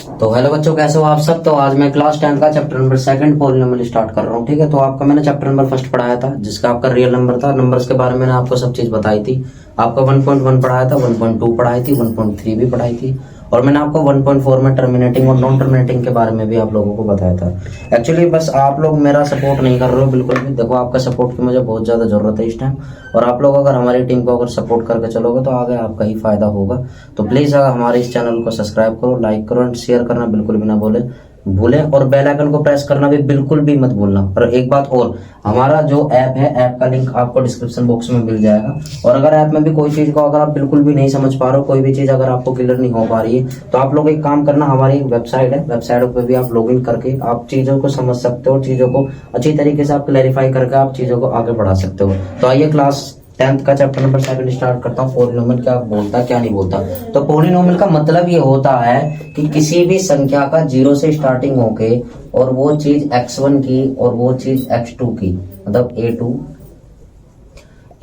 तो हेलो बच्चों, कैसे हो आप सब। तो आज मैं क्लास 10 का चैप्टर नंबर 2 पॉलिनोमियल स्टार्ट कर रहा हूँ। ठीक है, तो आपका मैंने चैप्टर नंबर 1 पढ़ाया था, जिसका आपका रियल नंबर था। नंबर्स के बारे में मैंने आपको सब चीज बताई थी। आपका 1.1 पढ़ाया था, 1.2 पढ़ाई थी, 1.3 भी पढ़ाई थी, और मैंने आपको 1.4 में टर्मिनेटिंग और नॉन टर्मिनेटिंग के बारे में भी आप लोगों को बताया था। एक्चुअली बस आप लोग मेरा सपोर्ट नहीं कर रहे हो बिल्कुल भी। देखो, आपका सपोर्ट की मुझे बहुत ज्यादा जरूरत है इस टाइम, और आप लोग अगर हमारी टीम को अगर सपोर्ट करके चलोगे तो आगे आपका ही फायदा होगा। तो प्लीज अगर हमारे इस चैनल को सब्सक्राइब करो, लाइक करो एंड शेयर करना बिल्कुल भी ना भूलें, और बेल आइकन को प्रेस करना भी बिल्कुल भी मत भूलना। और एक बात और, हमारा जो ऐप है, ऐप का लिंक आपको डिस्क्रिप्शन बॉक्स में मिल जाएगा। और अगर ऐप में भी कोई चीज को अगर आप बिल्कुल भी नहीं समझ पा रहे हो, कोई भी चीज अगर आपको क्लियर नहीं हो पा रही है, तो आप लोग एक काम करना, हमारी एक वेबसाइट है, वेबसाइट पे भी आप लॉग इन करके आप चीजों को समझ सकते हो, चीजों को अच्छी तरीके से आप क्लैरिफाई करके आप चीजों को आगे बढ़ा सकते हो। तो आइए क्लास 10th का चैप्टर नंबर 2 स्टार्ट करता हूँ। पॉलिनोमियल क्या बोलता क्या नहीं बोलता। तो पॉलिनोमियल का मतलब ये होता है कि किसी भी संख्या का 0 से स्टार्टिंग होके और वो चीज x1 की और वो चीज x2 की, मतलब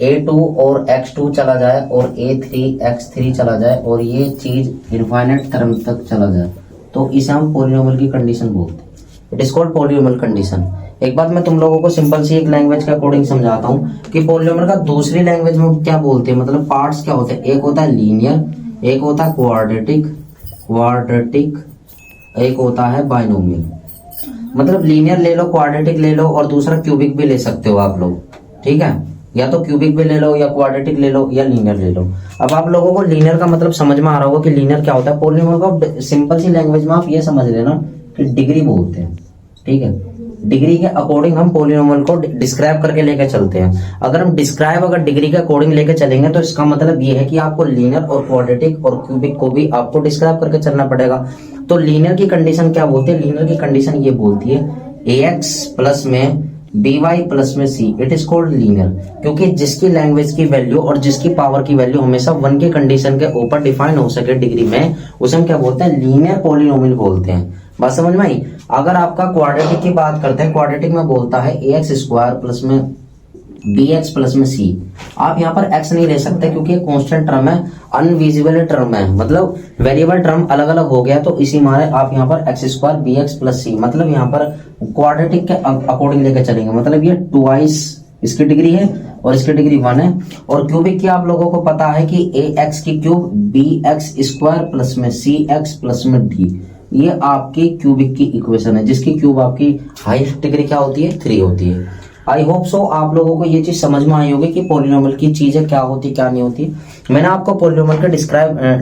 a2 और x2 चला जाए और a3 x3 चला जाए और ये चीज इनफाइनाइट टर्म तक चला जाए, तो इसे हम पॉलिनोमियल की कंडीशन बोलते हैं। It is called polynomial condition. एक बात मैं तुम लोगों को सिंपल सी एक लैंग्वेज के अकॉर्डिंग समझाता हूँ कि पॉलिनोमियल का दूसरी लैंग्वेज में क्या बोलते हैं, मतलब पार्ट्स क्या होते हैं। एक होता है लीनियर, एक होता है क्वाड्रेटिक, एक होता है बाइनोमियल। मतलब लीनियर ले लो, क्वाड्रेटिक ले लो, और दूसरा क्यूबिक भी ले सकते हो आप लोग। ठीक है, या तो क्यूबिक भी ले लो, या क्वाड्रेटिक ले लो, या लीनियर ले लो। अब आप लोगों को लीनियर का मतलब समझ में आ रहा होगा कि लीनियर क्या होता है। पॉलिनोमियल को सिंपल सी लैंग्वेज में आप ये समझ लेना कि डिग्री बोलते हैं। ठीक है, डिग्री के अकॉर्डिंग हम पॉलिनोमियल को डिस्क्राइब करके लेके चलते हैं। अगर हम डिस्क्राइब अगर डिग्री के अकॉर्डिंग लेके चलेंगे तो इसका मतलब ये है कि आपको लीनियर और क्वाड्रेटिक और क्यूबिक को भी आपको डिस्क्राइब करके चलना पड़ेगा। तो लीनियर की कंडीशन क्या बोलती है, लीनियर की कंडीशन ये बोलती है ax प्लस में by प्लस में c, it is called linear. क्योंकि जिसकी लैंग्वेज की वैल्यू और जिसकी पावर की वैल्यू हमेशा 1 की कंडीशन के ऊपर डिफाइन हो सके डिग्री में, उसे हम क्या बोलते हैं, लीनियर पॉलिनोमियल बोलते हैं। बात समझ में आई। अगर आपका क्वाड्रेटिक की बात करते हैं, क्वाड्रेटिक में बोलता है ax स्क्वायर प्लस में bx प्लस में c। आप यहाँ पर x नहीं ले सकते क्योंकि ये कांस्टेंट टर्म है, अनविजिबल टर्म है, मतलब वेरिएबल टर्म अलग अलग हो गया, तो इसी मारे आप यहाँ पर x square bx plus c, मतलब यहाँ पर क्वाड्रेटिक के अकॉर्डिंग लेकर चलेंगे। मतलब ये ट्वाइस इसकी डिग्री है और इसकी डिग्री 1 है। और क्यूबिक की आप लोगों को पता है कि ax की क्यूब bx स्क्वायर प्लस में cx प्लस में d, ये आपकी क्यूबिक की इक्वेशन है, जिसकी क्यूब आपकी हाईएस्ट डिग्री क्या होती है, 3 होती है। आई होप सो आप लोगों को ये चीज समझ में आई होगी कि पॉलिनोमियल की चीजें क्या होती क्या नहीं होती। मैंने आपको पॉलिनोमियल के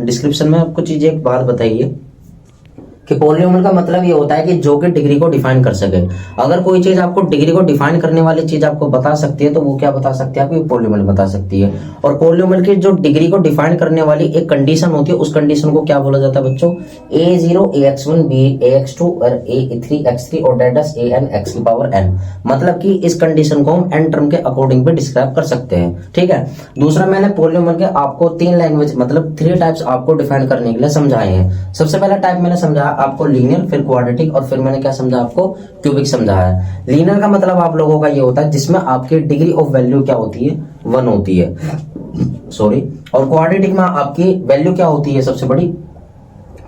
डिस्क्रिप्शन में आपको चीजें एक बात बताई है कि पॉलिनोमियल का मतलब ये होता है कि जो कि डिग्री को डिफाइन कर सके। अगर कोई चीज आपको डिग्री को डिफाइन करने वाली चीज आपको बता सकती है तो वो क्या बता सकती है, आपको पॉलिनोमियल बता सकती है। और पॉलिनोमियल की जो डिग्री को डिफाइन करने वाली एक कंडीशन होती है, उस कंडीशन को क्या बोला जाता है बच्चों, a0 ax1 b ax2 और a3 x3 और डेटस an x की पावर n। मतलब कि इस कंडीशन को हम n टर्म के अकॉर्डिंग भी डिस्क्राइब कर सकते हैं। ठीक है, दूसरा मैंने पॉलिनोमियल के आपको 3 लैंग्वेज मतलब 3 टाइप्स आपको डिफाइन करने के लिए समझाए हैं। सबसे पहला टाइप मैंने समझा आपको लीनियर, फिर क्वाड्रेटिक, और फिर मैंने क्या समझा आपको, क्यूबिक समझाया है। लीनियर का मतलब आप लोगों का ये होता है जिसमें आपकी डिग्री ऑफ वैल्यू क्या होती है, 1 होती है, सॉरी। और क्वाड्रेटिक में आपकी वैल्यू क्या होती है, सबसे बड़ी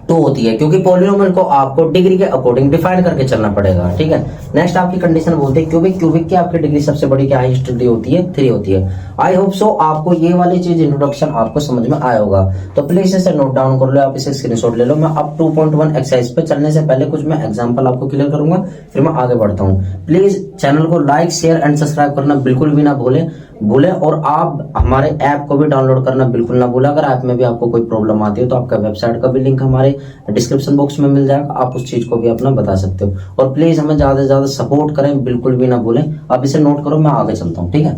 2 होती है, क्योंकि पॉलिनोमियल को आपको डिग्री के अकॉर्डिंग डिफाइन करके चलना पड़ेगा। ठीक है, नेक्स्ट आपकी कंडीशन बोलते हैं क्यूबिक। क्यूबिक की आपकी डिग्री सबसे बड़ी क्या हाईएस्ट डिग्री होती है, 3 होती है। आई होप सो आपको ये वाली चीज इंट्रोडक्शन आपको समझ में आया होगा। तो प्लीज इसे नोट डाउन कर लो, आप इसे स्क्रीनशॉट ले लो। मैं अब 2.1 एक्सरसाइज पे चलने से पहले कुछ मैं एग्जांपल आपको क्लियर करूंगा, फिर मैं आगे बढ़ता हूँ। प्लीज चैनल को लाइक शेयर एंड सब्सक्राइब करना बिल्कुल भी ना भूले, और आप हमारे ऐप को भी डाउनलोड करना बिल्कुल ना भूलें। अगर ऐप में भी आपको कोई प्रॉब्लम आती है तो आपका वेबसाइट का भी लिंक हमारे डिस्क्रिप्शन बॉक्स में मिल जाएगा, आप उस चीज को भी अपना बता सकते हो। और प्लीज हमें ज्यादा से ज्यादा सपोर्ट करें, बिल्कुल भी ना भूलें। आप इसे नोट करो, मैं आगे चलता हूँ। ठीक है,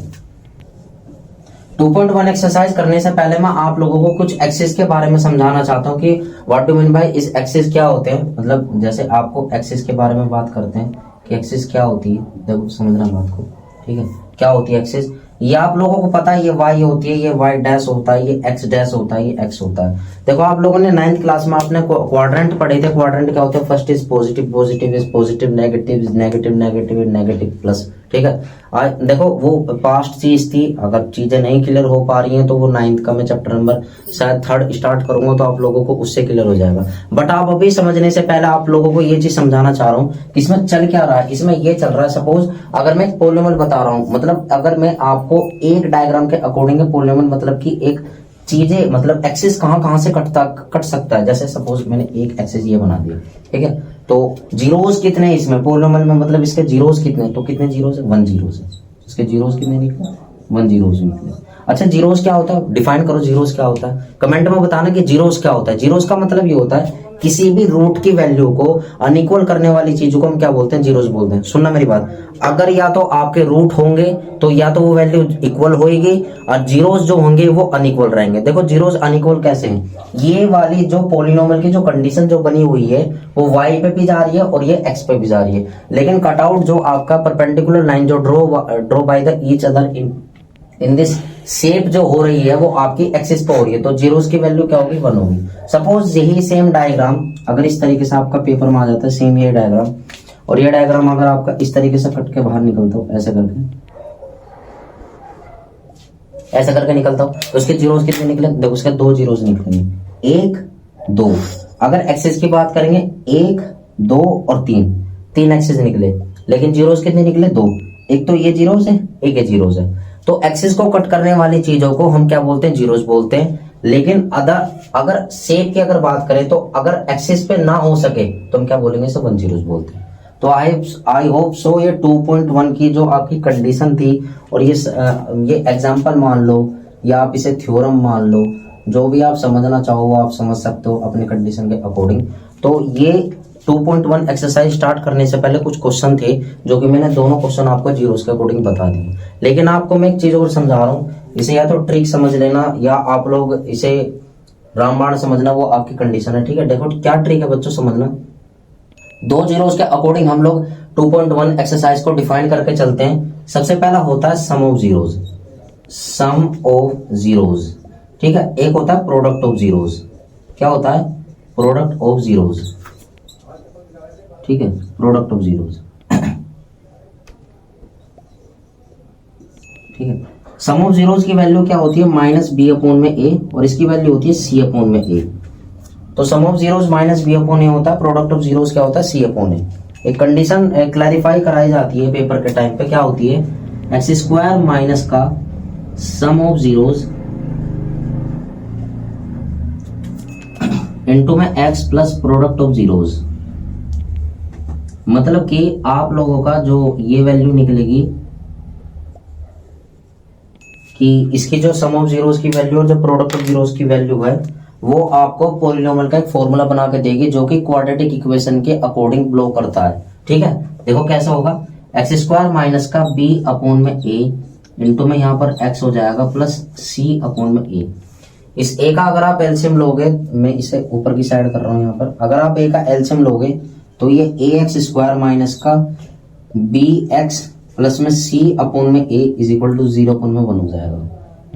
2.1 एक्सरसाइज करने से पहले मैं आप लोगों को कुछ एक्सिस के बारे में समझाना चाहता हूँ कि व्हाट डू मीन बाय इस एक्सिस क्या होते हैं। मतलब जैसे आपको एक्सिस के बारे में बात करते हैं कि एक्सिस क्या होती है, देखो समझना बात को। ठीक है, क्या होती है एक्सिस, ये आप लोगों को पता है, ये y होती है, ये y डैश होता है, ये x डैश होता है, ये x होता है। देखो आप लोगों ने 9th क्लास में आपने क्वाड्रेंट पढ़े थे। क्वाड्रेंट क्या होते हैं, first is positive, positive is positive, negative is negative, negative is negative plus ठीक है। आज देखो वो पास्ट चीज थी, अगर चीजें नहीं क्लियर हो पा रही हैं तो वो 9th का मैं चैप्टर नंबर शायद 3rd स्टार्ट करूंगा तो आप लोगों को उससे क्लियर हो जाएगा। बट आप अभी समझने से पहले आप लोगों को ये चीज समझाना चाह रहा हूँ कि इसमें चल क्या रहा है। इसमें ये चल रहा है, सपोज अगर मैं पॉलीनोमियल बता रहा हूँ, मतलब अगर मैं आपको एक डायग्राम के अकॉर्डिंग पॉलीनोमियल मतलब की एक चीजें मतलब एक्सिस कहाँ कहाँ से कट सकता है। जैसे सपोज मैंने एक एक्सिस ये बना दिया, ठीक है, तो जीरोस कितने हैं इसमें पॉलीनोमियल में, मतलब इसके जीरोस कितने, तो कितने जीरोस है, 1 जीरोस है। इसके जीरोस कितने निकले, 1 जीरोस निकले। अच्छा जीरोस क्या होता है, डिफाइन करो जीरोस क्या होता है, कमेंट में बताना कि जीरोस क्या होता है। जीरोस का मतलब ये होता है किसी भी रूट की वैल्यू को अनइक्वल करने वाली चीजों को हम क्या बोलते हैं, जीरोस बोलते हैं। सुनना मेरी बात, अगर या तो आपके रूट होंगे तो या तो वो वैल्यू इक्वल होगी और जीरोस जो होंगे वो अनइक्वल रहेंगे। देखो जीरोस अनइक्वल कैसे हैं, ये वाली जो पॉलिनोमियल की जो कंडीशन जो बनी हुई है वो y पे भी जा रही है और ये x पे भी जा रही है, लेकिन कटआउट जो आपका परपेंडिकुलर लाइन जो draw by the each other in this shape जो हो रही है वो आपकी एक्सिस पे हो रही है, तो जीरोस की वैल्यू क्या होगी, 1 होगी। सपोज यही सेम डायग्राम अगर इस तरीके से आपका पेपर में आ जाता है, सेम ये डायग्राम, और ये डायग्राम अगर आपका इस तरीके से कट के बाहर निकलता हो, ऐसे करके निकलता हो, तो उसके जीरोस कितने निकले, देखो उसके 2 जीरोस निकलेंगे, 1 2। अगर एक्सिस की बात करेंगे 1 2 और 3 एक्सिस निकले, लेकिन जीरोस कितने निकले, 2। एक तो ये जीरोस है, एक ये जीरोस है। तो एक्सिस को कट करने वाली चीजों को हम क्या बोलते हैं, जीरोस बोलते हैं। लेकिन अगर शेप की अगर बात करें तो अगर एक्सिस पे ना हो सके तो हम क्या बोलेंगे, इसे 1 जीरोस बोलते हैं। तो आई होप सो ये 2.1 की जो आपकी कंडीशन थी, और ये एग्जांपल मान लो या आप इसे थ्योरम मान लो, जो भी आप समझना चाहो आप समझ सकते हो अपने कंडीशन के अकॉर्डिंग। तो ये 2.1 एक्सरसाइज स्टार्ट करने से पहले कुछ क्वेश्चन थे जो कि मैंने दोनों क्वेश्चन आपको जीरोस के अकॉर्डिंग बता दिए। लेकिन आपको मैं एक चीज और समझा रहा हूँ, इसे या तो ट्रिक समझ लेना या आप लोग इसे रामबाण समझना, वो आपकी कंडीशन है, ठीक है। देखो क्या ट्रिक है बच्चों, समझना। 2 जीरोस के अकॉर्डिंग हम लोग 2.1 एक्सरसाइज को डिफाइन करके चलते हैं। सबसे पहला होता है sum of zeros, sum of zeros, ठीक है। एक होता है प्रोडक्ट ऑफ जीरोस, क्या होता है, प्रोडक्ट ऑफ जीरोस, ठीक है, प्रोडक्ट ऑफ जीरोस, ठीक है। सम ऑफ जीरोस की वैल्यू क्या होती है, -b/a, और इसकी वैल्यू होती है c/a। तो सम ऑफ जीरोस -b/a होता है, प्रोडक्ट ऑफ जीरोस क्या होता है, c/a। एक कंडीशन क्लैरिफाई कराई जाती है पेपर के टाइम पे, क्या होती है, x² माइनस का सम ऑफ जीरोस इनटू में x plus product of zeros. मतलब कि आप लोगों का जो ये वैल्यू निकलेगी कि इसकी जो सम ऑफ जीरोस की वैल्यू और जो प्रोडक्ट ऑफ जीरोस की वैल्यू है वो आपको पॉलिनोमियल का एक फॉर्मूला बना के देगी जो कि क्वाड्रेटिक इक्वेशन के अकॉर्डिंग ब्लो करता है, ठीक है। देखो कैसा होगा, x² माइनस का b/a इंटू में यहाँ पर x हो जाएगा प्लस c/a। इस a का अगर आप एलसीएम लोगे, मैं इसे ऊपर की साइड कर रहा हूँ यहाँ पर, अगर आप a का एलसीएम लोगे तो ये ax² माइनस का bx प्लस में c/a इज इक्वल टू 0/1 हो जाएगा।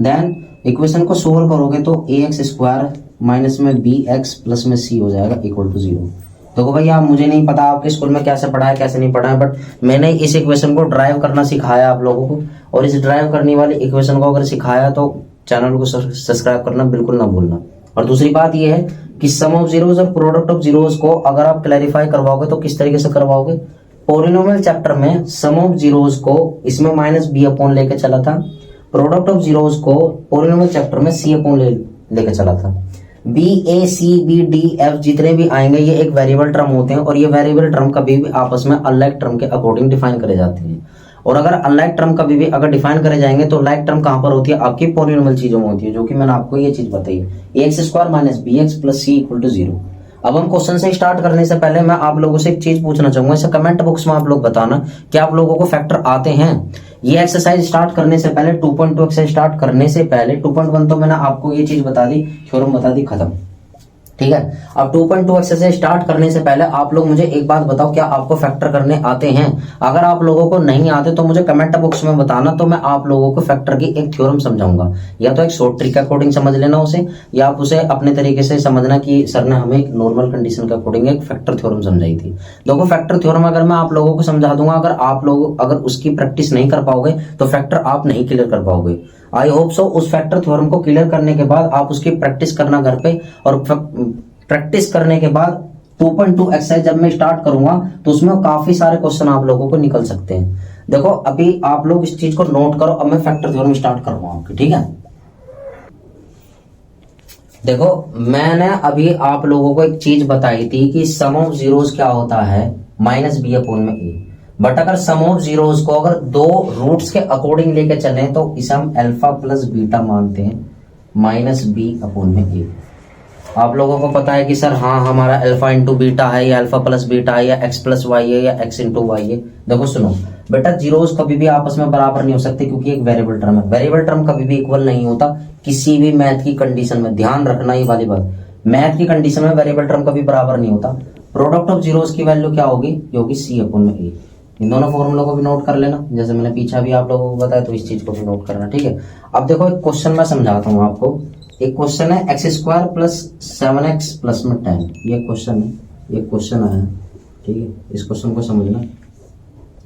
देन इक्वेशन को सोल्व करोगे तो ax² माइनस में bx प्लस में c हो जाएगा इक्वल टू 0। देखो भाई आप, मुझे नहीं पता आपके स्कूल में कैसे पढ़ा है कैसे नहीं पढ़ा है, बट मैंने इस इक्वेशन को ड्राइव करना सिखाया आप लोगों को, और इस ड्राइव करने वाली इक्वेशन को अगर सिखाया तो चैनल को सब्सक्राइब करना बिल्कुल ना भूलना। और दूसरी बात यह है कि सम ऑफ जीरोस और प्रोडक्ट ऑफ जीरोस को अगर आप क्लैरिफाई करवाओगे तो किस तरीके से करवाओगे, पॉलिनोमियल चैप्टर में सम ऑफ जीरोस को इसमें -b/ लेके चला था, प्रोडक्ट ऑफ जीरोस को पॉलिनोमियल चैप्टर में c/ लेके चला था। b a c b d f जितने भी आएंगे ये एक वेरिएबल टर्म होते हैं, और ये वेरिएबल टर्म कभी भी आपस में अनलाइक टर्म के अकॉर्डिंग डिफाइन करे जाते हैं। और अगर अनलाइक टर्म कभी भी अगर डिफाइन करे जाएंगे तो लाइक टर्म कहां पर होती है, आपकी पॉलिनोमियल चीजों में होती है, जो कि मैंने आपको ये चीज बताई है, ax² minus bx plus c equal to 0। अब हम क्वेश्चन से स्टार्ट करने से पहले मैं आप लोगों से एक चीज पूछना चाहूंगा, इसे कमेंट बॉक्स में आप लोग बताना कि आप लोगों को फैक्टर आते हैं। ये एक्सरसाइज स्टार्ट करने से पहले 2.2 एक्सरसाइज स्टार्ट करने से पहले 2.1 तो मैंने आपको ये चीज बता दी, थ्योरम बता दी, खत्म। ठीक है। अब 2.2 एक्सरसाइज स्टार्ट करने से पहले आप लोग मुझे एक बात बताओ, क्या आपको फैक्टर करने आते हैं? अगर आप लोगों को नहीं आते तो मुझे कमेंट बॉक्स में बताना, तो मैं आप लोगों को फैक्टर की एक थ्योरम समझाऊंगा। या तो एक शॉर्ट ट्रिक के अकॉर्डिंग समझ लेना उसे, या आप उसे अपने तरीके से समझना कि सर ने हमें एक नॉर्मल कंडीशन के अकॉर्डिंग एक फैक्टर थ्योरम समझाई थी। देखो फैक्टर थ्योरम अगर मैं आप लोगों को समझा दूंगा, अगर आप लोग अगर उसकी प्रैक्टिस नहीं कर पाओगे तो फैक्टर आप नहीं क्लियर कर पाओगे। आई होप सो उस फैक्टर थ्योरम को क्लियर करने के बाद आप उसकी प्रैक्टिस करना घर पे, और प्रैक्टिस करने के बाद 2.2 एक्सरसाइज जब मैं स्टार्ट करूंगा तो उसमें काफी सारे क्वेश्चन आप लोगों को निकल सकते हैं। देखो अभी आप लोग इस चीज को नोट करो, अब मैं फैक्टर थ्योरम स्टार्ट करूंगा आपकी, ठीक है। देखो मैंने अभी आप लोगों को एक चीज बताई थी कि सम ऑफ जीरोस क्या होता है, माइनस बी अपॉन में ए। बट अगर सम ऑफ जीरोस को अगर दो रूट्स के अकॉर्डिंग लेके चलें तो इसे हम अल्फा प्लस बीटा मानते हैं, माइनस बी अपॉन में ए। आप लोगों को पता है कि सर हाँ हमारा अल्फा इंटू बीटा है, या अल्फा प्लस बीटा है, या एक्स प्लस वाई है, या एक्स इंटू वाई है। देखो सुनो बेटा, जीरोस कभी भी आपस में बराबर नहीं हो सकते, क्योंकि एक वेरिएबल टर्म है। वेरिएबल टर्म कभी भी इक्वल नहीं होता किसी भी मैथ की कंडीशन में, ध्यान रखना ये वाली बात। मैथ की कंडीशन में वेरिएबल टर्म कभी बराबर नहीं होता। प्रोडक्ट ऑफ जीरोस की वैल्यू क्या होगी? होगी सी अपॉन में ए। इन दोनों फॉर्मूलों को भी नोट कर लेना, जैसे मैंने पीछा भी आप लोगों को बताया, तो इस चीज को भी नोट करना, ठीक है। अब देखो एक क्वेश्चन मैं समझाता हूँ आपको। एक क्वेश्चन है x square plus 7x plus में 10, ये क्वेश्चन है, ये क्वेश्चन है, ठीक है। इस क्वेश्चन को समझना,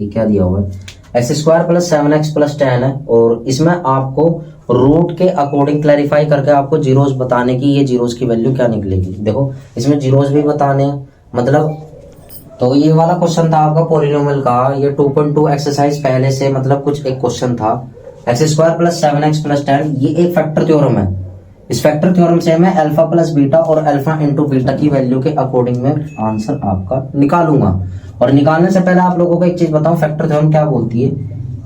ये क्या दिया हुआ है, x square plus 7x plus 10 है, और इसमें आपको रूट के अकॉर्डिंग क्लैरिफाई करके आपको जीरोस बताने की, ये जीरोस की वैल्यू क्या निकलेगी। देखो इसमें जीरोस भी बताने हैं, मतलब तो ये वाला क्वेश्चन था आपका पॉलिनोमियल का। ये 2.2 एक्सरसाइज पहले से मतलब कुछ एक क्वेश्चन था, x square plus 7x plus 10, ये एक फैक्टर थ्योरम है। इस फैक्टर थ्योरम से मैं अल्फा प्लस बीटा और अल्फा इंटू बीटा की वैल्यू के अकॉर्डिंग में आंसर आपका निकालूंगा। और निकालने से पहले आप लोगों को एक चीज बताऊं, फैक्टर थ्योरम क्या बोलती है,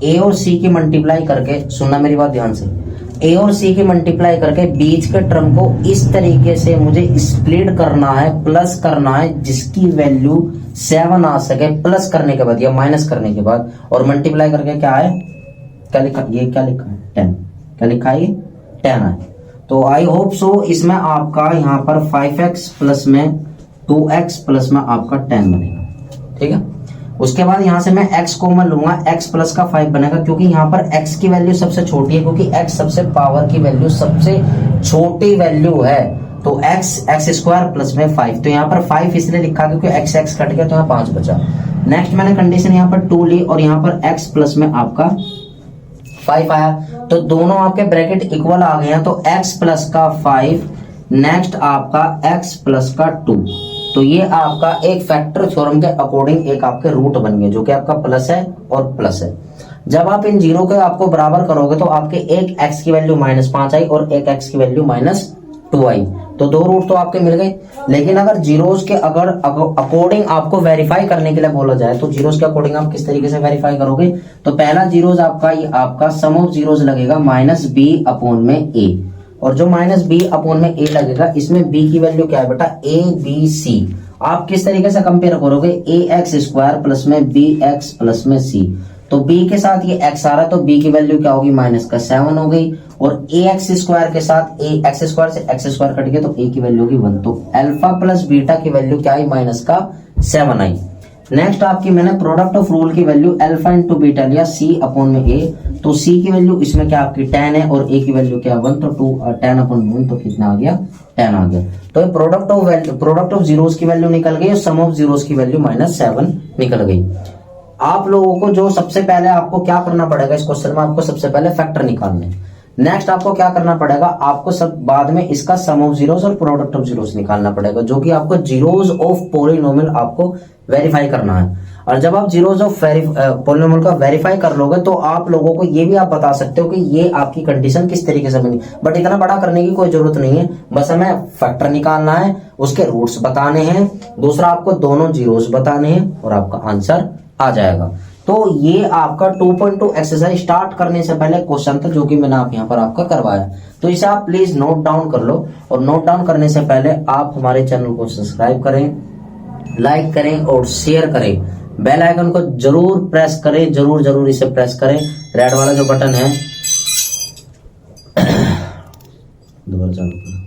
ए और सी की मल्टीप्लाई करके, सुनना मेरी बात ध्यान से, ए और सी की मल्टीप्लाई करके बीच के टर्म को इस तरीके से मुझे स्प्लिट करना है, प्लस करना है, जिसकी वैल्यू 7 आ सके, प्लस करने के बाद या माइनस करने के बाद, और मल्टीप्लाई करके क्या है, क्या लिखा, ये क्या लिखा है 10, क्या लिखा है, ये 10 है। तो आई होप सो इसमें आपका यहाँ पर 5x प्लस में 2x प्लस में आपका 10 बनेगा, ठीक है। उसके बाद यहाँ से मैं x को मैं लूंगा, x प्लस का 5 बनेगा, क्योंकि यहाँ पर x की वैल्यू सबसे छोटी है, क्योंकि x सबसे पावर की वैल्यू सबसे छोटी वैल्यू है। तो x स्क्वायर प्लस में 5, तो यहाँ पर 5 इसलिए लिखा क्योंकि x कट गया तो यहाँ 5 बचा। नेक्स्ट मैंने कंडीशन यहाँ पर 2 ली, और यहाँ पर x प्लस में आपका 5 आया, तो दोनों आपके ब्रैकेट इक्वल आ गए हैं, तो x प्लस का 5, नेक्स्ट आपका x प्लस का 2। तो ये आपका एक फैक्टर थ्योरम के अकॉर्डिंग एक आपके रूट बन गए, जो कि आपका प्लस है और प्लस है। जब आप इन जीरो के आपको बराबर करोगे तो आपके एक x की वैल्यू -5 आई और एक x की वैल्यू -2 आई, तो दो रूट तो आपके मिल गए। लेकिन अगर जीरोस के अगर अकॉर्डिंग आपको वेरीफाई करने के लिए बोला जाए तो जीरोस के अकॉर्डिंग आप किस तरीके से वेरीफाई करोगे, तो पहला जीरोस आपका सम ऑफ जीरोस लगेगा -b अपॉन में a, और जो -b अपॉन में a लगेगा, इसमें b की वैल्यू क्या है बेटा, a b c। आप किस तरीके से कंपेयर करोगे, ax स्क्वायर प्लस में bx प्लस में c, तो b के साथ ये x आ रहा है, तो b की वैल्यू क्या होगी, -7 हो गई, और ax स्क्वायर के साथ x स्क्वायर से x स्क्वायर कट गया तो a की वैल्यू होगी 1, तो अल्फा प्लस बीटा की वैल्यू क्या आई, -7 आई। नेक्स्ट आपकी मैंने प्रोडक्ट ऑफ रूल की वैल्यू अल्फा इंटू बीटा लिया, c अपॉन में a, तो c की वैल्यू इसमें क्या आपकी 10 है, और a की वैल्यू क्या 1, तो 10 अपॉन 1, तो कितना आ गया, 10 आ गया। तो ये प्रोडक्ट ऑफ जीरोस की वैल्यू निकल गई, और सम ऑफ जीरोस की वैल्यू -7 निकल गई। आप लोगों को जो सबसे पहले आपको क्या करना पड़ेगा, इस क्वेश्चन में आपको सबसे पहले फैक्टर निकालने, नेक्स्ट आपको क्या करना पड़ेगा, आपको सब बाद में इसका सम ऑफ जीरोस और प्रोडक्ट ऑफ जीरोस निकालना पड़ेगा, जो कि आपको जीरोस ऑफ पॉलिनोमियल आपको वेरीफाई करना है। और जब आप जीरोस ऑफ पॉलिनोमियल का वेरीफाई कर लोगे तो आप लोगों को ये भी आप बता सकते हो कि ये आपकी कंडीशन किस तरीके से बनी। बट इतना बड़ा करने की कोई जरूरत नहीं है, बस हमें फैक्टर निकालना है, उसके रूट्स बताने हैं, दूसरा आपको दोनों जीरोस बताने हैं, और आपका आंसर आ जाएगा। तो ये आपका 2.2 एक्सरसाइज स्टार्ट करने से पहले क्वेश्चन था, जो कि मैंने आप यहाँ पर आपका करवाया, तो इसे आप प्लीज नोट डाउन कर लो। और नोट डाउन करने से पहले आप हमारे चैनल को सब्सक्राइब करें, लाइक करें और शेयर करें, बेल आइकन को जरूर प्रेस करें, जरूर इसे प्रेस करें, रेड वाला जो बटन है दोबारा चालू करें।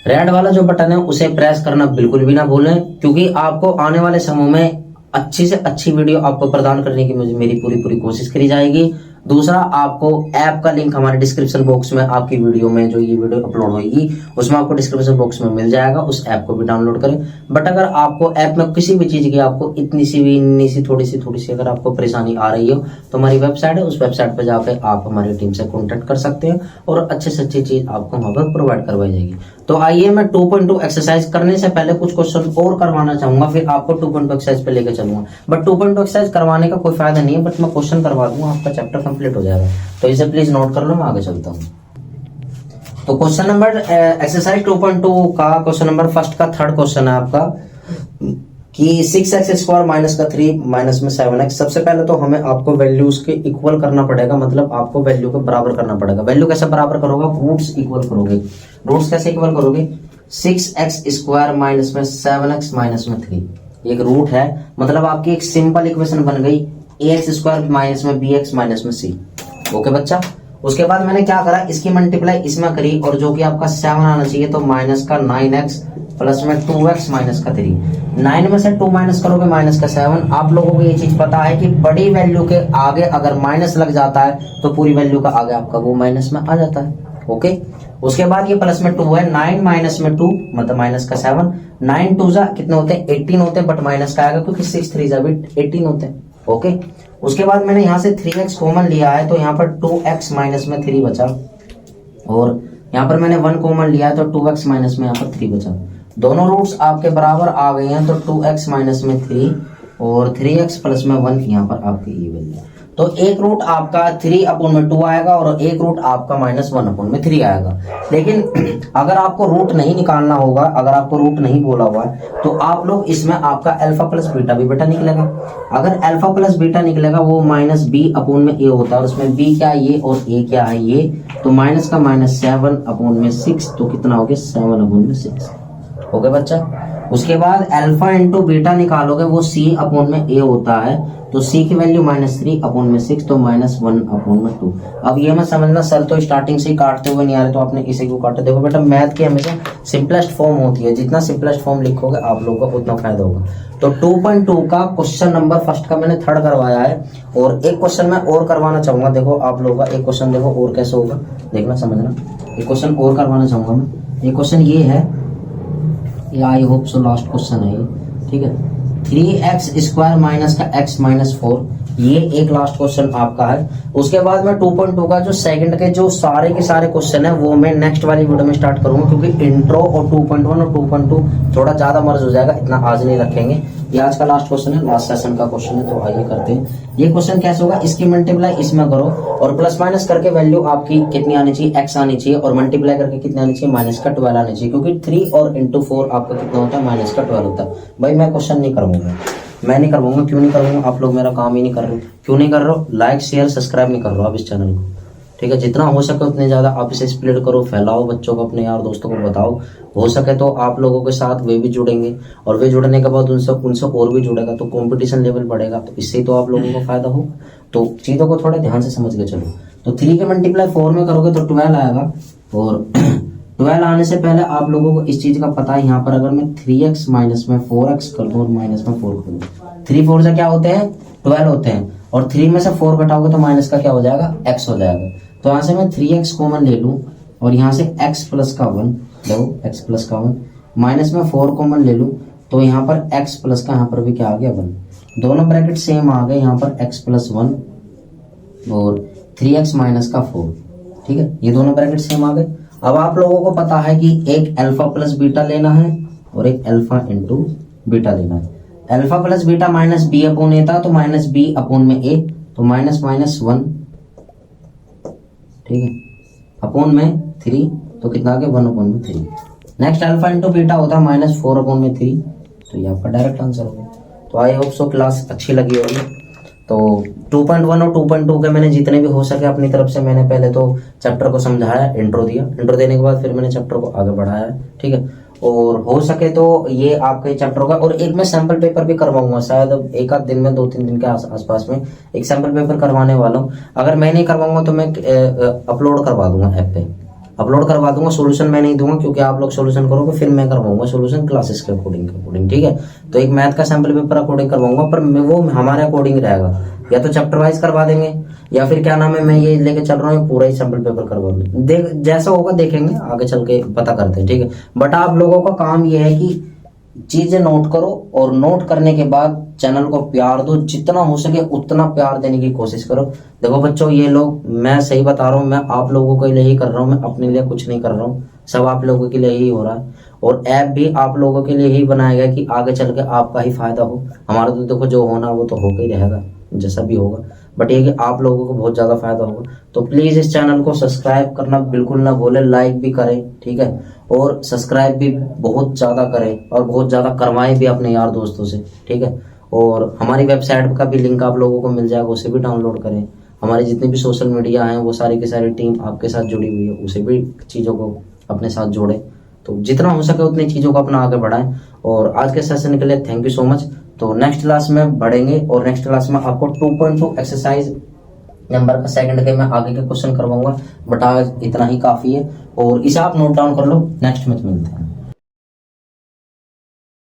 रेड वाला जो बटन है उसे प्रेस करना बिल्कुल भी ना भूलें, क्योंकि आपको आने वाले समय में अच्छी से अच्छी वीडियो आपको प्रदान करने की मेरी पूरी पूरी कोशिश करी जाएगी। दूसरा, आपको ऐप का लिंक हमारे डिस्क्रिप्शन बॉक्स में आपकी वीडियो में जो ये वीडियो अपलोड होगी उसमें आपको डिस्क्रिप्शन बॉक्स में मिल जाएगा, उस ऐप को भी डाउनलोड करें। बट अगर आपको ऐप में किसी भी चीज की आपको इतनी सी थोड़ी सी अगर आपको परेशानी आ रही हो तो हमारी वेबसाइट है, उस वेबसाइट पर जाकर आप हमारी टीम से कॉन्टेक्ट कर सकते हैं और अच्छे से अच्छी चीज आपको वहां पर प्रोवाइड करवाई जाएगी। तो आइए मैं 2.2 एक्सरसाइज करने से पहले कुछ क्वेश्चन और करवाना चाहूंगा, फिर आपको 2.2 एक्सरसाइज पे लेकर चलूंगा। बट 2.2 एक्सरसाइज करवाने का कोई फायदा नहीं है, बट मैं क्वेश्चन करवा दूंगा, आपका चैप्टर कंप्लीट हो जाएगा। तो इसे प्लीज नोट कर लो, मैं आगे चलता हूँ। तो क्वेश्चन नंबर एक्सरसाइज 2.2 का क्वेश्चन नंबर फर्स्ट का थर्ड क्वेश्चन है आपका कि 6x² माइनस का 3 माइनस में 7x। सबसे पहले तो हमें आपको वैल्यूज के इक्वल करना पड़ेगा, मतलब आपको वैल्यू के बराबर करना पड़ेगा। वैल्यू कैसे बराबर करोगे? रूट्स इक्वल करोगे। रूट्स कैसे इक्वल करोगे? 6x² माइनस में 7x माइनस में 3 एक रूट है, मतलब आपकी एक सिंपल इक्वेशन बन गई ax² माइनस में bx माइनस में c। ओके बच्चा, उसके बाद मैंने क्या करा, इसकी मल्टीप्लाई इसमें करी और जो कि आपका 7 आना चाहिए, तो माइनस का 9x प्लस में 2x माइनस का 3। 9 में से 2 माइनस करोगे माइनस का 7। आप लोगों को ये चीज पता है कि बड़ी वैल्यू के आगे अगर माइनस लग जाता है तो पूरी वैल्यू का आगे आपका वो माइनस में आ जाता है। ओके, उसके बाद ये प्लस में 2 है, 9 माइनस में 2 मतलब माइनस का 7। 9 2 जा कितने होते हैं? 18 होते हैं, बट माइनस का आएगा क्योंकि 6 3 जा 18 होते हैं। ओके, उसके बाद मैंने यहाँ से 3x कॉमन लिया है, तो यहाँ पर 2x माइनस में 3 बचा, और यहाँ पर मैंने 1 कॉमन लिया है तो 2x माइनस में यहाँ पर 3 बचा। दोनों रूट्स आपके बराबर आ गए हैं, तो 2x माइनस में 3 और 3x प्लस में 1 यहाँ पर आपकी ये वैल्यू। तो एक रूट आपका 3/2 आएगा और एक रूट आपका -1/3 आएगा। लेकिन अगर आपको रूट नहीं निकालना होगा, अगर आपको रूट नहीं बोला हुआ है, तो आप लोग इसमें आपका अल्फा प्लस बीटा भी बेटा निकलेगा। अगर अल्फा प्लस बीटा निकलेगा वो -b/a होता है, और उसमें b क्या है ये और a क्या है ये, तो माइनस का -7/6, तो कितना हो गया? 7/6। ओके बच्चा, उसके बाद अल्फा इंटू बीटा निकालोगे वो c/a होता है, तो c की वैल्यू -3/6, तो -1/2। अब ये मत समझना सर तो स्टार्टिंग से ही काटते हुए नहीं आ रहे तो आपने इसे क्यों काटा। देखो बेटा, मैथ की हमेशा सिंपलेस्ट फॉर्म होती है, जितना सिंपलेस्ट फॉर्म लिखोगे आप लोगों को उतना फायदा होगा। तो 2.2 का क्वेश्चन नंबर फर्स्ट का मैंने थर्ड करवाया है, और एक क्वेश्चन मैं और करवाना चाहूंगा। देखो आप लोगों का एक क्वेश्चन देखो और कैसे होगा, देखना समझना। एक क्वेश्चन और करवाना चाहूंगा मैं। एक क्वेश्चन ये है, I hope so last question है ये, ठीक है। 3x² माइनस का x माइनस 4, ये एक लास्ट क्वेश्चन आपका है। उसके बाद में 2.2 का जो सेकंड के जो सारे के सारे क्वेश्चन है वो मैं नेक्स्ट वाली वीडियो में स्टार्ट करूंगा, क्योंकि इंट्रो और 2.1 और 2.2 थोड़ा ज्यादा मर्ज हो जाएगा, इतना आज नहीं रखेंगे। ये आज का लास्ट क्वेश्चन है, लास्ट सेशन का क्वेश्चन है, तो आइए करते हैं। ये क्वेश्चन कैसे होगा, इसकी मल्टीप्लाई इसमें करो और प्लस माइनस करके वैल्यू आपकी कितनी आनी चाहिए? x आनी चाहिए, और मल्टीप्लाई करके कितनी आनी चाहिए? माइनस का 12 आनी चाहिए, क्योंकि 3 और इंटू 4 आपका कितना होता है? माइनस का 12 होता है। भाई मैं क्वेश्चन नहीं करवाऊंगा, मैं नहीं करवाऊंगा। क्यों नहीं करवाऊंगा? आप लोग मेरा काम ही नहीं कर रहे। क्यों नहीं कर रहे हो? लाइक शेयर सब्सक्राइब नहीं कर रहे हो आप इस चैनल को, ठीक है। जितना हो सके उतने ज्यादा आप इसे स्प्रेड करो, फैलाओ, बच्चों को, अपने यार दोस्तों को बताओ। हो सके तो आप लोगों के साथ वे भी जुड़ेंगे, और वे जुड़ने के बाद उनसे और भी जुड़ेगा, तो कंपटीशन लेवल बढ़ेगा, तो इससे तो आप लोगों को फायदा हो। तो चीजों को थोड़ा ध्यान से समझ के चलो। तो 3 के मल्टीप्लाई 4 में करोगे तो 12 आएगा, और 12 आने से पहले आप लोगों को इस चीज का पता है, यहाँ पर अगर मैं 3x माइनस में 4x कर दूं और माइनस में 4 कर दूं, 3 4 से क्या होते हैं? 12 होते हैं, और 3 में से 4 घटाओगे तो माइनस का क्या हो जाएगा? x हो जाएगा। तो यहाँ से मैं 3x कॉमन ले लूं, और यहाँ से x प्लस का 1 लो, x प्लस का 1, माइनस में 4 कॉमन ले लूं, तो यहाँ पर x प्लस का यहाँ पर भी क्या आ गया? 1। दोनों ब्रैकेट सेम आ गए, यहाँ पर x प्लस 1 और 3x माइनस का 4, ठीक है। ये दोनों ब्रैकेट सेम आ गए। अब आप लोगों को पता है कि एक अल्फा प्लस बीटा लेना है और एक अल्फा इंटू बीटा लेना है। अल्फा प्लस बीटा -b/a था, तो -b/a, तो -1, ठीक है, अपॉन में 3, तो कितना आ गया? 1/3। नेक्स्ट अल्फा इंटू बीटा होता है -4/3, तो ये आपका डायरेक्ट आंसर हो गया। तो आई होप सो क्लास अच्छी लगी होगी। तो 2.1 और 2.2 के मैंने जितने भी हो सके अपनी तरफ से मैंने पहले तो चैप्टर को समझाया, इंट्रो दिया, इंट्रो देने के बाद फिर मैंने चैप्टर को आगे बढ़ाया, ठीक है। और हो सके तो ये आपके चैप्टर होगा, और एक मैं सैंपल पेपर भी करवाऊंगा, शायद एक आध दिन में, 2-3 दिन के आसपास में एक सैंपल पेपर करवाने वाला हूँ। अगर मैं नहीं करवाऊंगा तो मैं अपलोड करवा दूंगा ऐप पे, अपलोड करवा दूंगा, सोल्यूशन मैं नहीं दूंगा क्योंकि आप लोग सोल्यूशन करोगे, फिर मैं करवाऊंगा सोल्यूशन क्लासेस के अकॉर्डिंग, ठीक है। तो एक मैथ का सैंपल पेपर अकॉर्डिंग करवाऊंगा, पर वो हमारे अकॉर्डिंग रहेगा, या तो चैप्टर वाइज करवा देंगे या फिर क्या नाम है, मैं ये लेके चल रहा हूँ पूरा ही सैंपल पेपर करवा दूँ, देख जैसा होगा देखेंगे, आगे चल के पता करते हैं, ठीक है। बट आप लोगों का काम ये है कि चीजें नोट करो, और नोट करने के बाद चैनल को प्यार दो, जितना हो सके उतना प्यार देने की कोशिश करो। देखो बच्चों, ये लोग, मैं सही बता रहा हूँ, मैं आप लोगों के लिए ही कर रहा हूँ, मैं अपने लिए कुछ नहीं कर रहा हूँ, सब आप लोगों के लिए ही हो रहा है। और ऐप भी आप लोगों के लिए ही बनाया गया कि आगे चल के आपका ही फायदा हो। हमारा तो देखो जो होना वो तो होकर ही रहेगा, जैसा भी होगा, बट ये कि आप लोगों को बहुत ज्यादा फायदा होगा। तो प्लीज इस चैनल को सब्सक्राइब करना बिल्कुल ना भूले, लाइक भी करें, ठीक है, और सब्सक्राइब भी बहुत ज्यादा करें, और बहुत ज्यादा करवाएं भी अपने यार दोस्तों से, ठीक है। और हमारी वेबसाइट का भी लिंक आप लोगों को मिल जाएगा, उसे भी डाउनलोड करें। हमारी जितनी भी सोशल मीडिया है वो सारी की सारी टीम आपके साथ जुड़ी हुई है, उसे भी चीजों को अपने साथ जोड़े। तो जितना हो सके उतनी चीजों को अपना आगे बढ़ाएं। और आज के सेशन के लिए थैंक यू सो मच। तो नेक्स्ट क्लास में बढ़ेंगे, और नेक्स्ट क्लास में आपको 2.2 एक्सरसाइज नंबर का सेकंड के मैं आगे के क्वेश्चन करवाऊंगा, बट आज इतना ही काफी है, और इसे आप नोट डाउन कर लो। नेक्स्ट में मिलते हैं।